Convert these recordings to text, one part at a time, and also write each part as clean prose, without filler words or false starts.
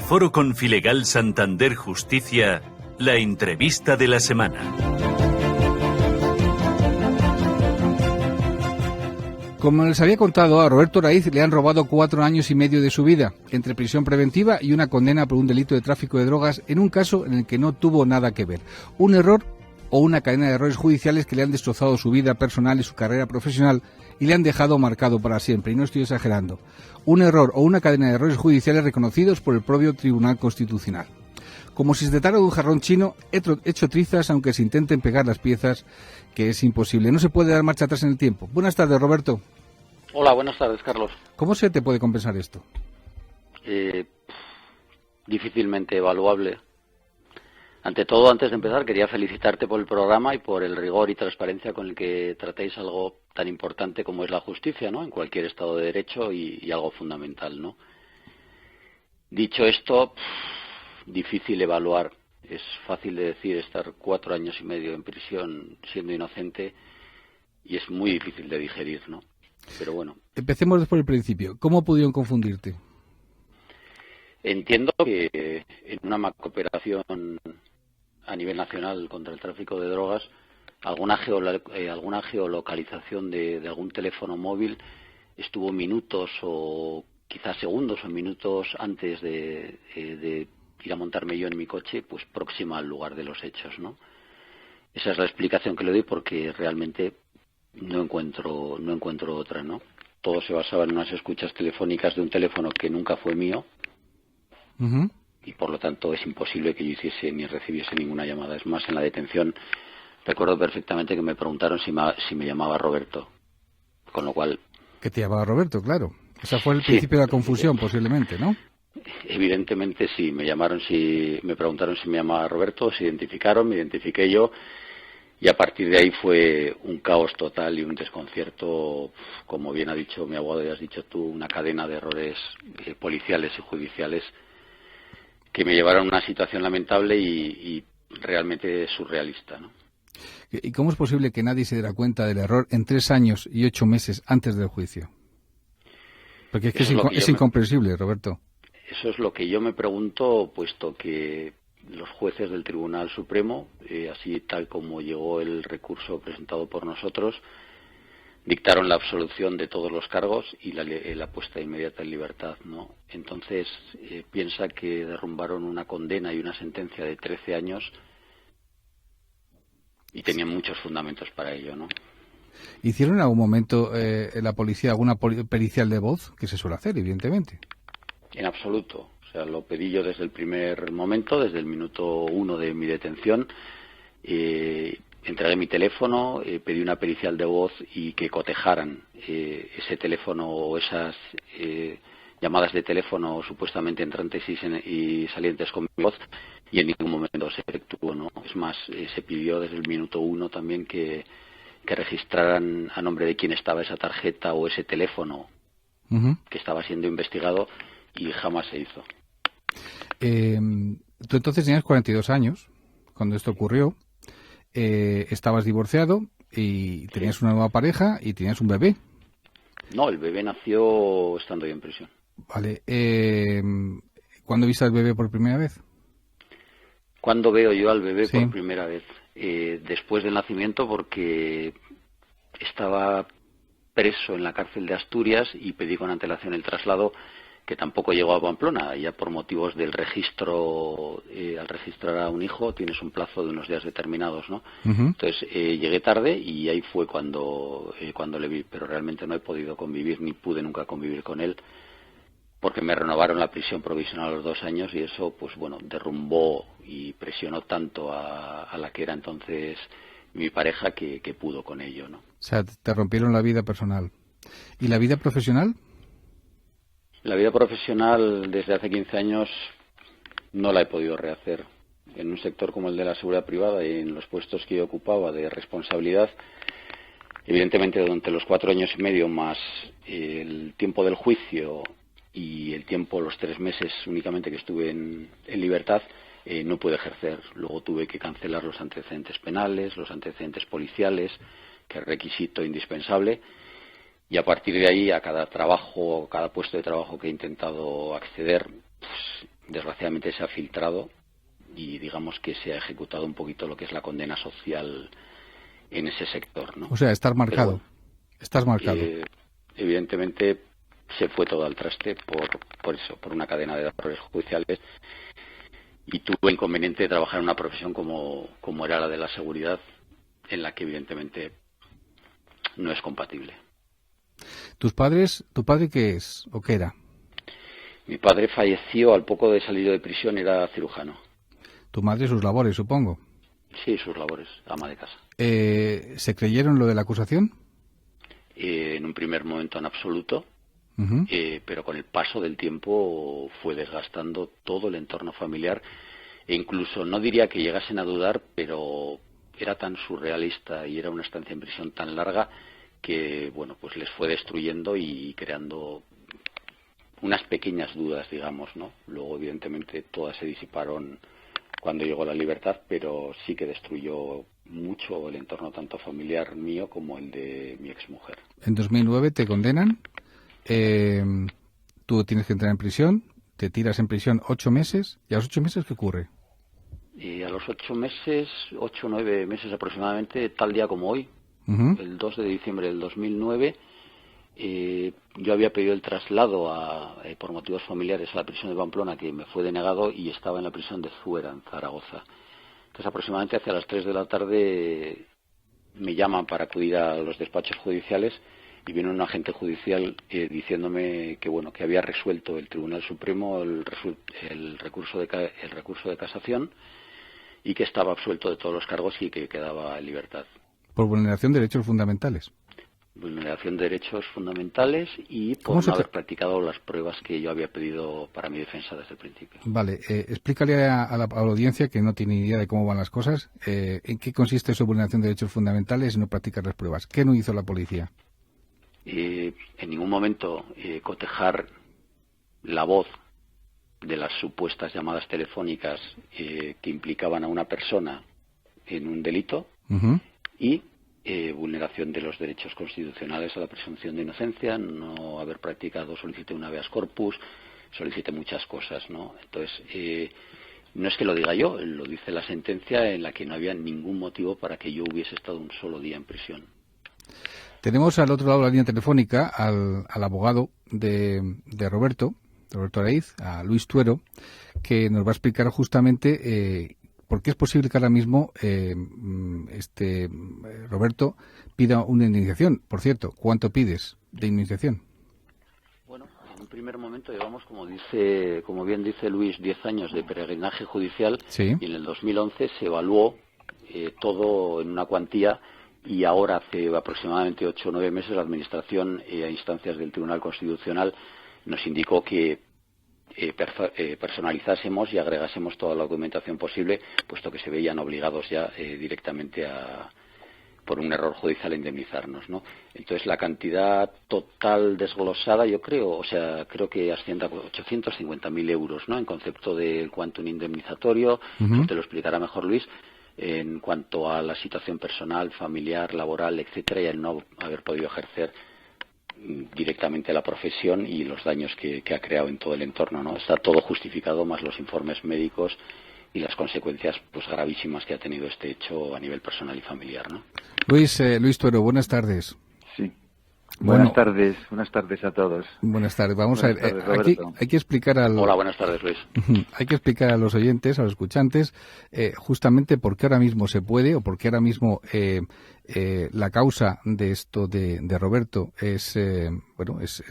Foro Confilegal Santander Justicia, la entrevista de la semana. Como les había contado, a Roberto Raiz le han robado 4 años y medio de su vida, entre prisión preventiva y una condena por un delito de tráfico de drogas en un caso en el que no tuvo nada que ver. Un error o una cadena de errores judiciales que le han destrozado su vida personal y su carrera profesional y le han dejado marcado para siempre, y no estoy exagerando. Un error o una cadena de errores judiciales reconocidos por el propio Tribunal Constitucional. Como si se tratara de un jarrón chino, hecho trizas aunque se intenten pegar las piezas, que es imposible. No se puede dar marcha atrás en el tiempo. Buenas tardes, Roberto. Hola, buenas tardes, Carlos. ¿Cómo se te puede compensar esto? Difícilmente evaluable. Ante todo, antes de empezar, quería felicitarte por el programa y por el rigor y transparencia con el que tratáis algo tan importante como es la justicia, ¿no? En cualquier Estado de Derecho y algo fundamental, ¿no? Dicho esto, difícil evaluar. Es fácil de decir estar 4 años y medio en prisión siendo inocente y es muy difícil de digerir, ¿no? Pero bueno. Empecemos desde el principio. ¿Cómo pudieron confundirte? Entiendo que en una macrooperación a nivel nacional contra el tráfico de drogas, alguna geolocalización de algún teléfono móvil estuvo minutos o quizás segundos o minutos antes de ir a montarme yo en mi coche, pues próxima al lugar de los hechos, ¿no? Esa es la explicación que le doy porque realmente no encuentro otra, ¿no? Todo se basaba en unas escuchas telefónicas de un teléfono que nunca fue mío. Uh-huh. Y por lo tanto es imposible que yo hiciese ni recibiese ninguna llamada. Es más, en la detención recuerdo perfectamente que me preguntaron si me llamaba Roberto, con lo cual... Que te llamaba Roberto, claro. Ese fue el principio de la confusión, posiblemente, ¿no? Evidentemente sí, me preguntaron si me llamaba Roberto, se identificaron, me identifiqué yo, y a partir de ahí fue un caos total y un desconcierto, como bien ha dicho mi abogado y has dicho tú, una cadena de errores policiales y judiciales que me llevaron a una situación lamentable y realmente surrealista, ¿no? ¿Y cómo es posible que nadie se diera cuenta del error en 3 años y 8 meses antes del juicio? Porque es que es incomprensible, Roberto. Eso es lo que yo me pregunto, puesto que los jueces del Tribunal Supremo, así tal como llegó el recurso presentado por nosotros, dictaron la absolución de todos los cargos y la puesta inmediata en libertad, ¿no? Entonces, piensa que derrumbaron una condena y una sentencia de 13 años y tenían muchos fundamentos para ello, ¿no? ¿Hicieron en algún momento la policía alguna pericial de voz? Que se suele hacer, evidentemente. En absoluto. O sea, lo pedí yo desde el primer momento, desde el minuto 1 de mi detención. Entregué mi teléfono, pedí una pericial de voz y que cotejaran ese teléfono o esas llamadas de teléfono supuestamente entrantes y salientes con mi voz, y en ningún momento se efectuó, ¿no? Es más, se pidió desde el minuto 1 también que registraran a nombre de quién estaba esa tarjeta o ese teléfono Uh-huh. que estaba siendo investigado y jamás se hizo. Tú entonces tenías 42 años cuando esto ocurrió. Estabas divorciado y tenías una nueva pareja y tenías un bebé. No, el bebé nació estando yo en prisión. Vale. ¿Cuándo viste al bebé por primera vez? ¿Cuándo veo yo al bebé Sí. por primera vez? Después del nacimiento, porque estaba preso en la cárcel de Asturias y pedí con antelación el traslado, que tampoco llegó a Pamplona, ya por motivos del registro. Al registrar a un hijo tienes un plazo de unos días determinados, ¿no? Uh-huh. Entonces llegué tarde y ahí fue cuando le vi, pero realmente no he podido convivir ni pude nunca convivir con él porque me renovaron la prisión provisional a los 2 años y eso, pues bueno, derrumbó y presionó tanto a la que era entonces mi pareja que pudo con ello, ¿no? O sea, te rompieron la vida personal. ¿Y la vida profesional? La vida profesional desde hace 15 años no la he podido rehacer. En un sector como el de la seguridad privada y en los puestos que yo ocupaba de responsabilidad, evidentemente durante los 4 años y medio más el tiempo del juicio y el tiempo, los 3 meses únicamente que estuve en libertad, no pude ejercer. Luego tuve que cancelar los antecedentes penales, los antecedentes policiales, que es requisito indispensable, y a partir de ahí a cada trabajo, cada puesto de trabajo que he intentado acceder, pues, desgraciadamente se ha filtrado y digamos que se ha ejecutado un poquito lo que es la condena social en ese sector, ¿no? O sea, estás marcado. Bueno, estás marcado. Evidentemente se fue todo al traste por eso, por una cadena de errores judiciales, y tuve el inconveniente de trabajar en una profesión como era la de la seguridad, en la que evidentemente no es compatible. ¿Tu padre qué es o qué era? Mi padre falleció al poco de salir de prisión, era cirujano. Tu madre sus labores, supongo. Sí, sus labores, ama de casa. ¿Se creyeron lo de la acusación? En un primer momento en absoluto, Uh-huh. pero con el paso del tiempo fue desgastando todo el entorno familiar, e incluso no diría que llegasen a dudar, pero era tan surrealista y era una estancia en prisión tan larga que, bueno, pues les fue destruyendo y creando unas pequeñas dudas, digamos, ¿no? Luego, evidentemente, todas se disiparon cuando llegó la libertad, pero sí que destruyó mucho el entorno tanto familiar mío como el de mi exmujer. En 2009 te condenan, tú tienes que entrar en prisión, te tiras en prisión 8 meses, ¿y a los 8 meses qué ocurre? Y a los 8 meses, 8 o 9 meses aproximadamente, tal día como hoy, Uh-huh. el 2 de diciembre del 2009, yo había pedido el traslado por motivos familiares a la prisión de Pamplona, que me fue denegado, y estaba en la prisión de Zuera, en Zaragoza. Entonces, aproximadamente hacia las 3 de la tarde me llaman para acudir a los despachos judiciales, y viene un agente judicial diciéndome que, bueno, que había resuelto el Tribunal Supremo el recurso de casación, y que estaba absuelto de todos los cargos y que quedaba en libertad. Por vulneración de derechos fundamentales. Vulneración de derechos fundamentales y por no haber practicado las pruebas que yo había pedido para mi defensa desde el principio. Vale, explícale a la audiencia que no tiene ni idea de cómo van las cosas, en qué consiste esa vulneración de derechos fundamentales y no practicar las pruebas. ¿Qué no hizo la policía? En ningún momento cotejar la voz de las supuestas llamadas telefónicas que implicaban a una persona en un delito. Uh-huh. Y vulneración de los derechos constitucionales a la presunción de inocencia, no haber practicado, solicité un habeas corpus, solicité muchas cosas, ¿no? Entonces, no es que lo diga yo, lo dice la sentencia, en la que no había ningún motivo para que yo hubiese estado un solo día en prisión. Tenemos al otro lado de la línea telefónica al abogado de Roberto Araiz, a Luis Tuero, que nos va a explicar justamente ¿por qué es posible que ahora mismo Roberto pida una indemnización? Por cierto, ¿cuánto pides de indemnización? Bueno, en un primer momento llevamos, como bien dice Luis, 10 años de peregrinaje judicial. Sí. Y en el 2011 se evaluó todo en una cuantía, y ahora hace aproximadamente 8 o 9 meses la Administración, a instancias del Tribunal Constitucional, nos indicó que personalizásemos y agregásemos toda la documentación posible, puesto que se veían obligados ya directamente por un error judicial a indemnizarnos, ¿no? Entonces, la cantidad total desglosada, creo que asciende a 850.000 euros, ¿no? En concepto del quantum indemnizatorio. Uh-huh. Te lo explicará mejor Luis, en cuanto a la situación personal, familiar, laboral, etcétera, y el no haber podido ejercer directamente la profesión y los daños que ha creado en todo el entorno, ¿no? Está todo justificado, más los informes médicos y las consecuencias pues gravísimas que ha tenido este hecho a nivel personal y familiar, ¿no? Luis Tuero, buenas tardes. Sí. Bueno, buenas tardes a todos. Buenas tardes. Vamos a ver, aquí hay que explicar Hola, buenas tardes, Luis. Hay que explicar a los oyentes, a los escuchantes, justamente por qué ahora mismo se puede, o por qué ahora mismo la causa de esto de Roberto es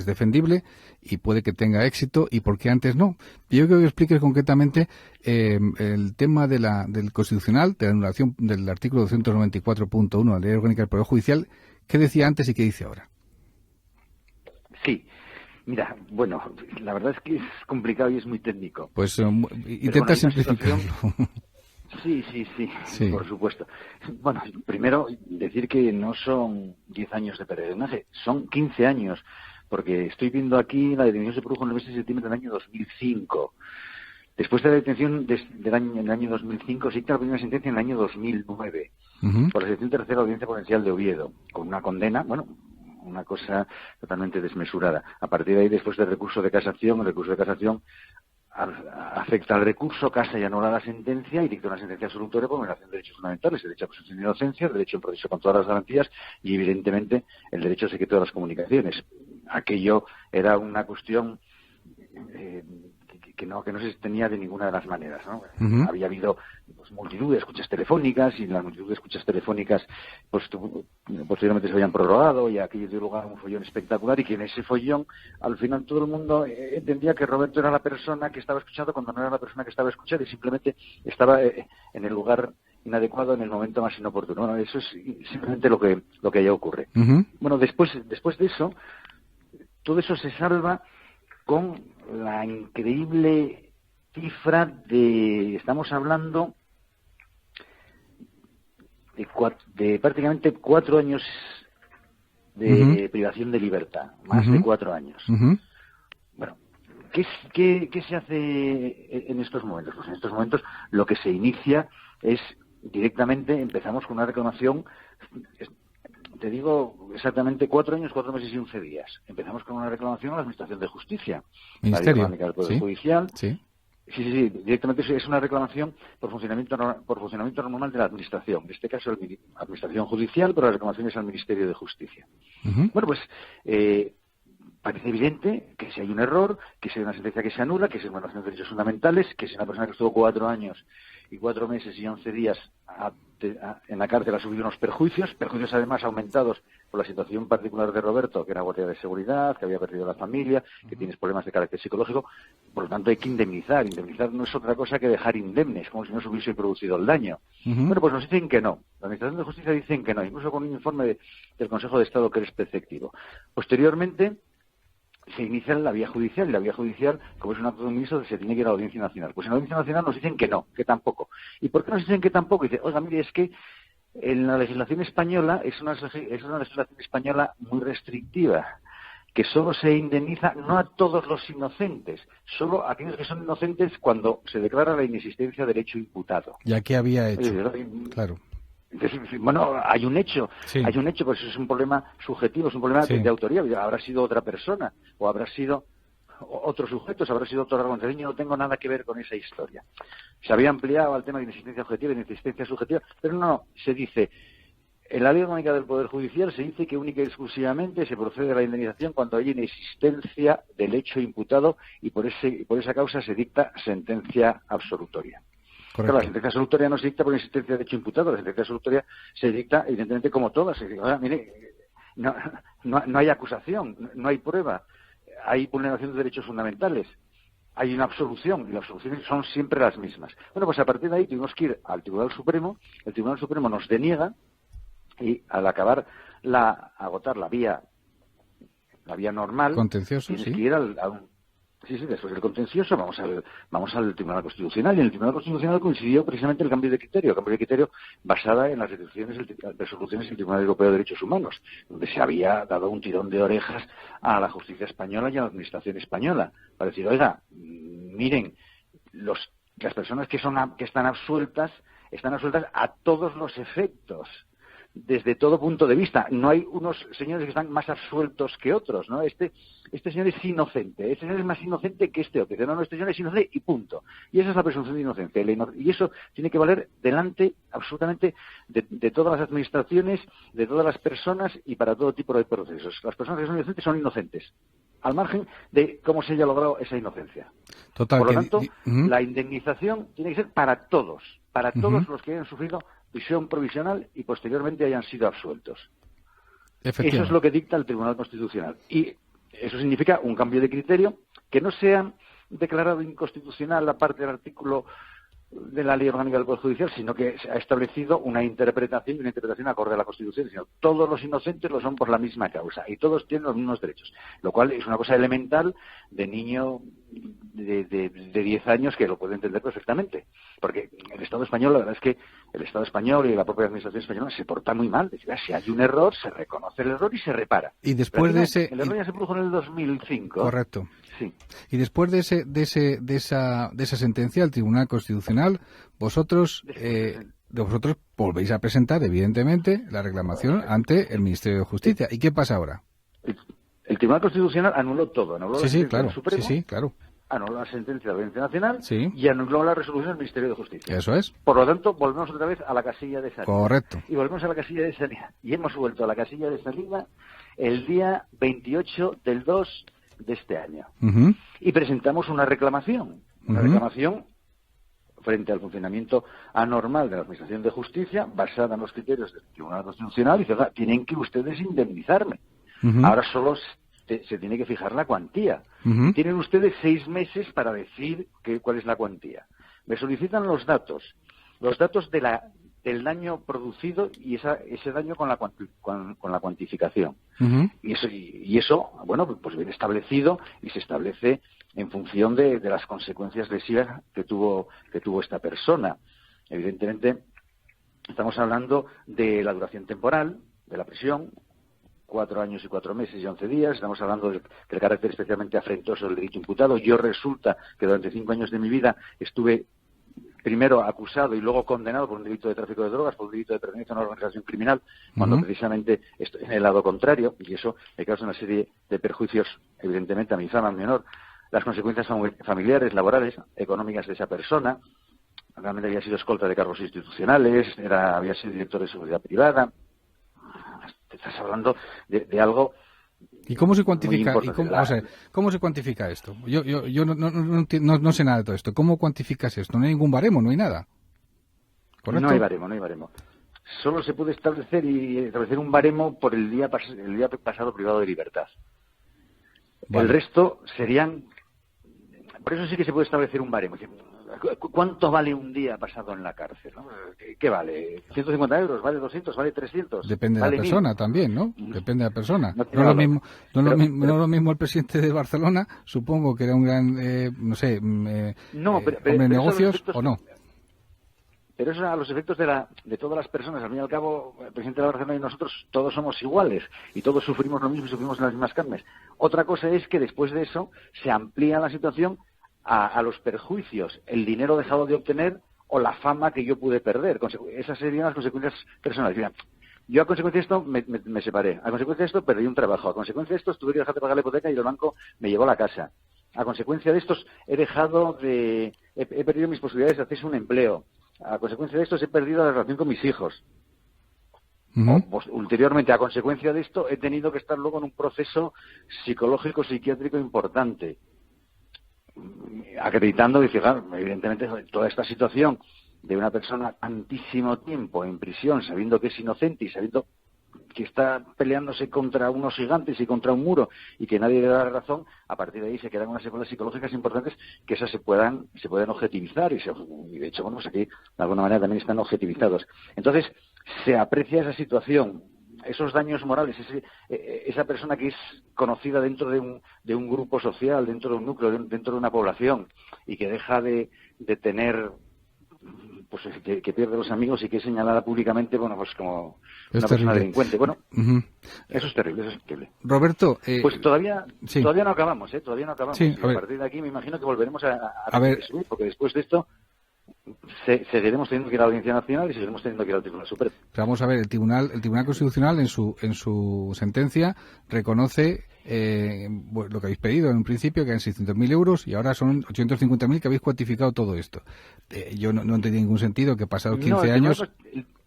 defendible y puede que tenga éxito, y por qué antes no. Yo creo que expliques concretamente el tema del Constitucional, de la anulación del artículo 294.1 de la Ley Orgánica del Poder Judicial, qué decía antes y qué dice ahora. Sí, mira, bueno, la verdad es que es complicado y es muy técnico. Pues intenta simplificarlo. Sí, por supuesto. Bueno, primero decir que no son 10 años de peregrinaje, son 15 años, porque estoy viendo aquí la detención se produjo en el mes de septiembre del año 2005. Después de la detención en el año 2005, se dicta la primera sentencia en el año 2009, uh-huh, por la sección tercera Audiencia Provincial de Oviedo, con una condena, una cosa totalmente desmesurada. A partir de ahí, después del recurso de casación, afecta al recurso, casa y anula la sentencia y dicta una sentencia absolutoria por vulneración de derechos fundamentales, el derecho a presunción de inocencia, el derecho a un proceso con todas las garantías y, evidentemente, el derecho al secreto de las comunicaciones. Aquello era una cuestión que no se tenía de ninguna de las maneras, ¿no? Uh-huh. Había habido multitud de escuchas telefónicas y la multitud de escuchas telefónicas posteriormente se habían prorrogado y aquello dio lugar a un follón espectacular y que en ese follón al final todo el mundo entendía que Roberto era la persona que estaba escuchando cuando no era la persona que estaba escuchando y simplemente estaba en el lugar inadecuado en el momento más inoportuno. Bueno, eso es simplemente lo que allá ocurre. Uh-huh. Bueno, después de eso, todo eso se salva con la increíble cifra estamos hablando de prácticamente 4 años de privación de libertad, más de 4 años. Uh-huh. Bueno, ¿qué se hace en estos momentos? Pues en estos momentos lo que se inicia es directamente, empezamos con una reclamación. Te digo exactamente 4 años, 4 meses y 11 días. Empezamos con una reclamación a la Administración de Justicia. Ministerio. La del Poder Judicial. Sí. Sí, directamente es una reclamación por funcionamiento normal de la Administración. En este caso, la Administración Judicial, pero la reclamación es al Ministerio de Justicia. Uh-huh. Bueno, pues parece evidente que si hay un error, que si hay una sentencia que se anula, que si hay una violación de derechos fundamentales, que si una persona que estuvo 4 años y 4 meses y 11 días en la cárcel ha sufrido unos perjuicios además aumentados por la situación particular de Roberto, que era guardia de seguridad, que había perdido la familia, que tienes problemas de carácter psicológico, por lo tanto hay que indemnizar. Indemnizar no es otra cosa que dejar indemnes, como si no se hubiese producido el daño. Uh-huh. Bueno, pues nos dicen que no. La Administración de Justicia dicen que no, incluso con un informe del Consejo de Estado que es preceptivo. Posteriormente se inicia la vía judicial, y la vía judicial, como es un acto de un ministro, se tiene que ir a la Audiencia Nacional. Pues en la Audiencia Nacional nos dicen que no, que tampoco. ¿Y por qué nos dicen que tampoco? Y dice, oiga, mire, es que en la legislación española es una legislación española muy restrictiva, que solo se indemniza no a todos los inocentes, solo a aquellos que son inocentes cuando se declara la inexistencia del hecho imputado. ¿Ya qué había hecho? Claro. Entonces, bueno, hay un hecho, pues es un problema subjetivo, es un problema de autoría. Habrá sido otra persona, o habrá sido otros sujetos, habrá sido otro argumento. Yo no tengo nada que ver con esa historia. Se había ampliado al tema de inexistencia objetiva y inexistencia subjetiva, pero no, se dice, en la Ley Orgánica del Poder Judicial se dice que única y exclusivamente se procede a la indemnización cuando hay inexistencia del hecho imputado y por esa causa se dicta sentencia absolutoria. Claro, la sentencia absolutoria no se dicta por existencia de hecho imputado, la sentencia absolutoria se dicta, evidentemente, como todas. Ahora, mire, no hay acusación, no hay prueba, hay vulneración de derechos fundamentales, hay una absolución, y las absoluciones son siempre las mismas. Bueno, pues a partir de ahí tuvimos que ir al Tribunal Supremo, el Tribunal Supremo nos deniega, y al agotar la vía normal, contencioso, tienes que ir después del contencioso vamos al Tribunal Constitucional, y en el Tribunal Constitucional coincidió precisamente el cambio de criterio basada en las resoluciones del Tribunal Europeo de Derechos Humanos, donde se había dado un tirón de orejas a la justicia española y a la administración española, para decir, oiga, miren, las personas que están absueltas a todos los efectos, desde todo punto de vista. No hay unos señores que están más absueltos que otros, ¿no? Este señor es inocente, este señor es más inocente que este otro. No, este señor es inocente y punto. Y esa es la presunción de inocencia. Y eso tiene que valer delante, absolutamente, de todas las administraciones, de todas las personas y para todo tipo de procesos. Las personas que son inocentes, al margen de cómo se haya logrado esa inocencia. Total, por lo tanto, la indemnización tiene que ser para todos los que hayan sufrido prisión provisional y posteriormente hayan sido absueltos. Eso es lo que dicta el Tribunal Constitucional. Y eso significa un cambio de criterio, que no sea declarado inconstitucional la parte del artículo de la Ley Orgánica del Poder Judicial, sino que se ha establecido una interpretación acorde a la Constitución, sino todos los inocentes lo son por la misma causa y todos tienen los mismos derechos, lo cual es una cosa elemental de niño de 10 años que lo puede entender perfectamente, porque el Estado español, la verdad es que el Estado español y la propia administración española se porta muy mal. Si hay un error, se reconoce el error y se repara. Y después el error ya se produjo en el 2005. Correcto. Sí. Y después de esa sentencia del Tribunal Constitucional, vosotros volvéis a presentar, evidentemente, la reclamación ante el Ministerio de Justicia. ¿Y qué pasa ahora? El Tribunal Constitucional anuló todo. Anuló claro. Supremo, sí, claro. anuló la sentencia de la Audiencia Nacional Sí. y anuló la resolución del Ministerio de Justicia. Eso es. Por lo tanto, volvemos otra vez a la casilla de salida. Correcto. Y volvemos a la casilla de salida. Y hemos vuelto a la casilla de salida el día 28 del 2 de este año. Ujú. Y presentamos una reclamación. Una Ujú. reclamación frente al funcionamiento anormal de la Administración de Justicia, basada en los criterios del Tribunal Constitucional, y dice, "Oiga, tienen que ustedes indemnizarme. Ujú. Ahora solo se tiene que fijar la cuantía. Ujú. Tienen ustedes 6 meses para decir cuál es la cuantía. Me solicitan los datos del daño producido y ese daño con la cuantificación. Ujú. Y eso, bueno, pues viene establecido y se establece en función de las consecuencias lesivas que tuvo esta persona. Evidentemente, estamos hablando de la duración temporal de la prisión, 4 años y 4 meses y 11 días. Estamos hablando del carácter especialmente afrentoso del delito imputado. Yo resulta que durante 5 años de mi vida estuve primero acusado y luego condenado por un delito de tráfico de drogas, por un delito de pertenencia a una organización criminal, cuando precisamente estoy en el lado contrario, y eso me causa una serie de perjuicios, evidentemente, a mi fama, a mi honor. Las consecuencias familiares, laborales, económicas de esa persona. Realmente había sido escolta de cargos institucionales, había sido director de seguridad privada. Estás hablando de algo. ¿Y cómo se cuantifica? Muy importante. ¿Cómo se cuantifica esto? Yo no sé nada de todo esto. ¿Cómo cuantificas esto? No hay ningún baremo, no hay nada. ¿Correcto? No hay baremo. Solo se puede establecer un baremo por el día pasado privado de libertad. Vale. El resto serían. Por eso sí que se puede establecer un baremo. ¿Cuánto vale un día pasado en la cárcel? ¿No? ¿Qué vale? ¿150 euros? ¿Vale 200? ¿Vale 300? Depende de ¿Vale la persona 1000? también, ¿no? Depende de la persona. No No tiene es valor. lo mismo el presidente de Barcelona, supongo que era un gran, hombre de negocios, ¿o no? Pero eso a los efectos de todas las personas. Al fin y al cabo, el presidente de Barcelona y nosotros todos somos iguales y todos sufrimos lo mismo y sufrimos en las mismas carnes. Otra cosa es que después de eso se amplía la situación a los perjuicios, el dinero dejado de obtener o la fama que yo pude perder. Esas serían las consecuencias personales. Mira, yo a consecuencia de esto me separé. A consecuencia de esto perdí un trabajo. A consecuencia de esto tuve que dejar de pagar la hipoteca y el banco me llevó la casa. A consecuencia de estos he perdido mis posibilidades de hacerse un empleo. A consecuencia de esto he perdido la relación con mis hijos. Ulteriormente, a consecuencia de esto, he tenido que estar luego en un proceso psicológico, psiquiátrico importante. Acreditando y fijar, evidentemente, toda esta situación de una persona tantísimo tiempo en prisión, sabiendo que es inocente y sabiendo que está peleándose contra unos gigantes y contra un muro y que nadie le da la razón, a partir de ahí se quedan unas secuelas psicológicas importantes que esas se puedan objetivizar y de hecho, bueno, pues aquí de alguna manera también están objetivizados. Entonces, se aprecia esa situación, esos daños morales, esa persona que es conocida dentro de un grupo social, dentro de un núcleo, dentro de una población y que deja de tener, pues que pierde los amigos y que es señalada públicamente, bueno, pues como una persona delincuente. Bueno, eso es terrible, Roberto, pues todavía no acabamos, Sí, a partir de aquí me imagino que volveremos a ver, porque después de esto seguiremos teniendo que ir a la Audiencia Nacional y seguiremos teniendo que ir al Tribunal Supremo. Pero vamos a ver, el Tribunal Constitucional en su sentencia reconoce lo que habéis pedido en un principio, que eran 600.000 euros, y ahora son 850.000 que habéis cuantificado todo esto. Yo no entendí ningún sentido que pasados 15 años...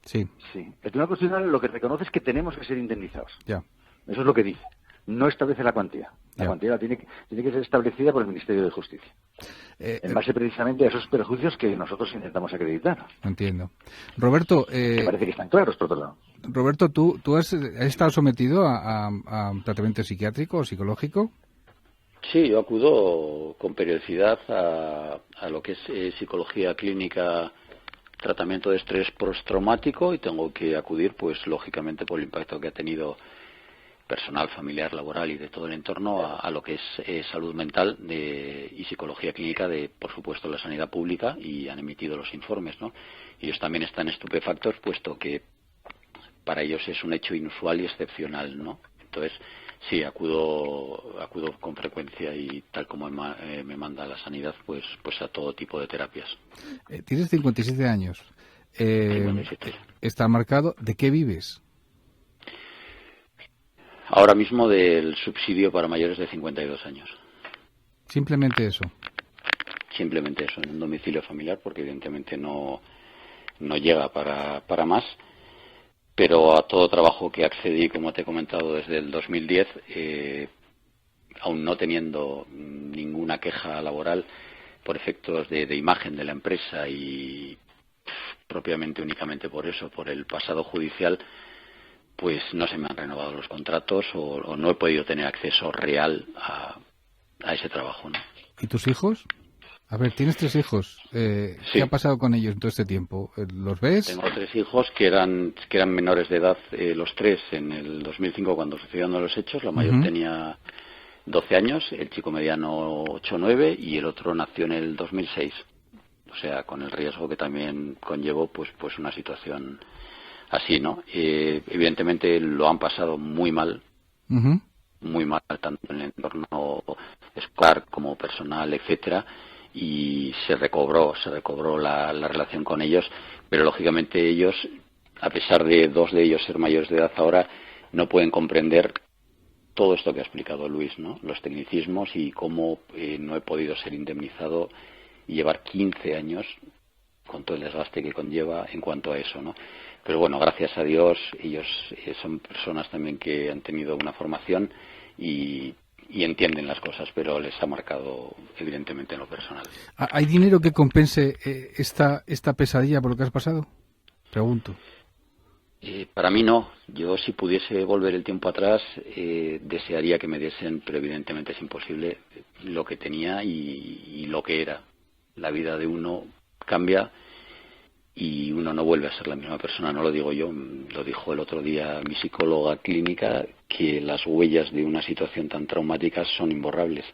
Sí. El Tribunal Constitucional lo que reconoce es que tenemos que ser indemnizados. Ya. Eso es lo que dice. No establece la cuantía. La cuantía tiene que ser establecida por el Ministerio de Justicia. En base precisamente a esos perjuicios que nosotros intentamos acreditar. Entiendo. Roberto... me parece que están claros, por otro lado. Roberto, ¿tú has estado sometido a tratamiento psiquiátrico o psicológico? Sí, yo acudo con periodicidad a lo que es psicología clínica, tratamiento de estrés postraumático, y tengo que acudir, pues lógicamente, por el impacto que ha tenido personal, familiar, laboral y de todo el entorno a lo que es salud mental y psicología clínica de, por supuesto, la sanidad pública, y han emitido los informes, ¿no? Ellos también están estupefactos, puesto que para ellos es un hecho inusual y excepcional, ¿no? Entonces, sí, acudo con frecuencia y tal como me manda la sanidad, pues a todo tipo de terapias. Tienes 57 años. 57. Está marcado. ¿De qué vives? Ahora mismo del subsidio para mayores de 52 años. Simplemente eso. Simplemente eso, en un domicilio familiar, porque evidentemente no llega para más. Pero a todo trabajo que accedí, como te he comentado, desde el 2010, aún no teniendo ninguna queja laboral por efectos de imagen de la empresa y propiamente únicamente por eso, por el pasado judicial, pues no se me han renovado los contratos o no he podido tener acceso real a ese trabajo, ¿no? ¿Y tus hijos? A ver, tienes 3 hijos. Sí. ¿Qué ha pasado con ellos en todo este tiempo? ¿Los ves? Tengo 3 hijos que eran menores de edad, los 3 en el 2005 cuando sucedieron los hechos. La mayor tenía 12 años, el chico mediano 8 o 9 y el otro nació en el 2006. O sea, con el riesgo que también conllevó pues una situación así, ¿no? Evidentemente lo han pasado muy mal, muy mal, tanto en el entorno escolar como personal, etcétera, y se recobró la relación con ellos, pero lógicamente ellos, a pesar de 2 de ellos ser mayores de edad ahora, no pueden comprender todo esto que ha explicado Luis, ¿no? Los tecnicismos y cómo no he podido ser indemnizado y llevar 15 años con todo el desgaste que conlleva en cuanto a eso, ¿no? Pero bueno, gracias a Dios, ellos son personas también que han tenido una formación y entienden las cosas, pero les ha marcado evidentemente en lo personal. ¿Hay dinero que compense esta pesadilla por lo que has pasado? Pregunto. Para mí no. Yo, si pudiese volver el tiempo atrás, desearía que me diesen, pero evidentemente es imposible, lo que tenía y lo que era. La vida de uno cambia y uno no vuelve a ser la misma persona. No lo digo yo, lo dijo el otro día mi psicóloga clínica, que las huellas de una situación tan traumática son imborrables.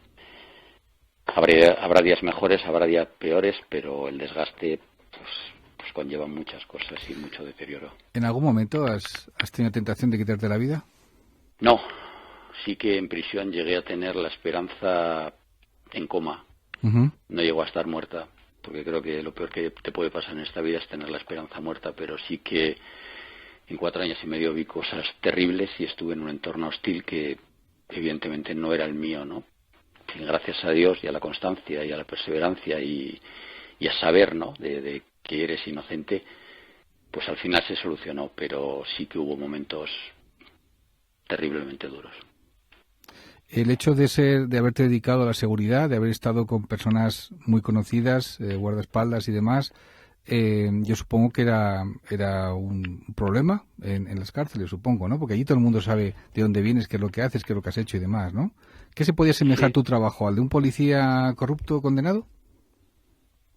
Habrá días mejores, habrá días peores, pero el desgaste pues conlleva muchas cosas y mucho deterioro. ¿En algún momento has tenido tentación de quitarte la vida? No, sí que en prisión llegué a tener la esperanza en coma. No llegó a estar muerta, porque creo que lo peor que te puede pasar en esta vida es tener la esperanza muerta, pero sí que en 4 años y medio vi cosas terribles y estuve en un entorno hostil que evidentemente no era el mío, ¿no? Y gracias a Dios y a la constancia y a la perseverancia y a saber, ¿no?, de que eres inocente, pues al final se solucionó, pero sí que hubo momentos terriblemente duros. El hecho de haberte dedicado a la seguridad, de haber estado con personas muy conocidas, guardaespaldas y demás, yo supongo que era un problema en las cárceles, supongo, ¿no? Porque allí todo el mundo sabe de dónde vienes, qué es lo que haces, qué es lo que has hecho y demás, ¿no? ¿Qué se podía asemejar tu trabajo al de un policía corrupto condenado?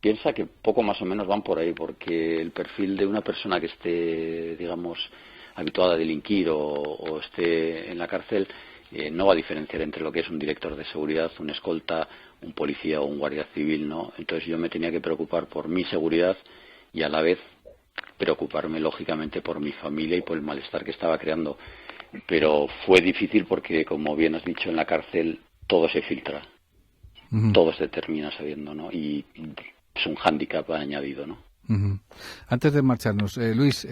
Piensa que poco más o menos van por ahí, porque el perfil de una persona que esté, digamos, habituada a delinquir o esté en la cárcel no va a diferenciar entre lo que es un director de seguridad, un escolta, un policía o un guardia civil, ¿no? Entonces yo me tenía que preocupar por mi seguridad y a la vez preocuparme lógicamente por mi familia y por el malestar que estaba creando. Pero fue difícil porque, como bien has dicho, en la cárcel todo se filtra, todo se termina sabiendo, ¿no? Y es un hándicap añadido, ¿no? Antes de marcharnos, Luis,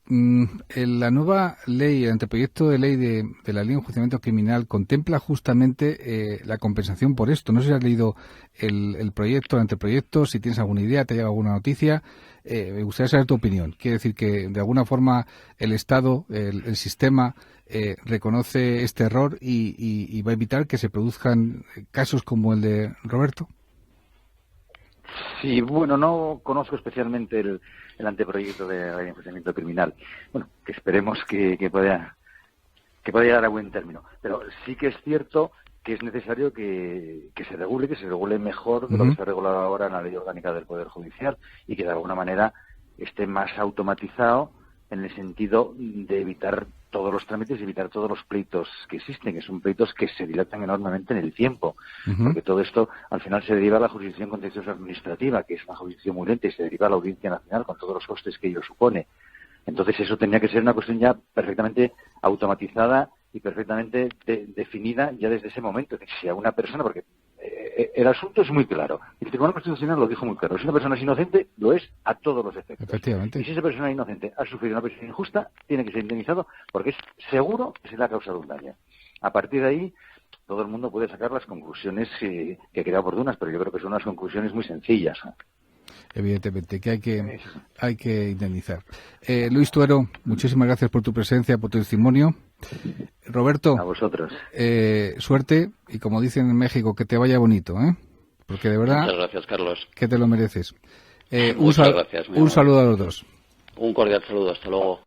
la nueva ley, el anteproyecto de ley de la Ley de Enjuiciamiento Criminal contempla justamente la compensación por esto. No sé si has leído el proyecto, el anteproyecto, si tienes alguna idea, te llega alguna noticia. Me gustaría saber tu opinión. Quiere decir que de alguna forma el Estado, el sistema, reconoce este error y va a evitar que se produzcan casos como el de Roberto. Sí, bueno, no conozco especialmente el anteproyecto de la enjuiciamiento criminal. Bueno, que esperemos que pueda llegar a buen término. Pero sí que es cierto que es necesario que se regule mejor de lo que se ha regulado ahora en la Ley Orgánica del Poder Judicial y que de alguna manera esté más automatizado en el sentido de evitar todos los trámites y evitar todos los pleitos que existen, que son pleitos que se dilatan enormemente en el tiempo, porque todo esto al final se deriva a la jurisdicción contencioso administrativa, que es una jurisdicción muy lenta, y se deriva a la Audiencia Nacional con todos los costes que ello supone. Entonces eso tenía que ser una cuestión ya perfectamente automatizada y perfectamente definida ya desde ese momento. Si a una persona, porque el asunto es muy claro, el Tribunal Constitucional lo dijo muy claro, si una persona es inocente, lo es a todos los efectos. Efectivamente. Y si esa persona inocente ha sufrido una prisión injusta, tiene que ser indemnizado porque es seguro que se le ha causado un daño. A partir de ahí, todo el mundo puede sacar las conclusiones que crea oportunas, pero yo creo que son unas conclusiones muy sencillas, ¿no? Evidentemente, que hay que indemnizar. Luis Tuero, muchísimas gracias por tu presencia, por tu testimonio. Roberto, a vosotros. Suerte y, como dicen en México, que te vaya bonito, porque de verdad muchas gracias, Carlos. Que te lo mereces. Muchas gracias. Un saludo a los dos. Un cordial saludo, hasta luego.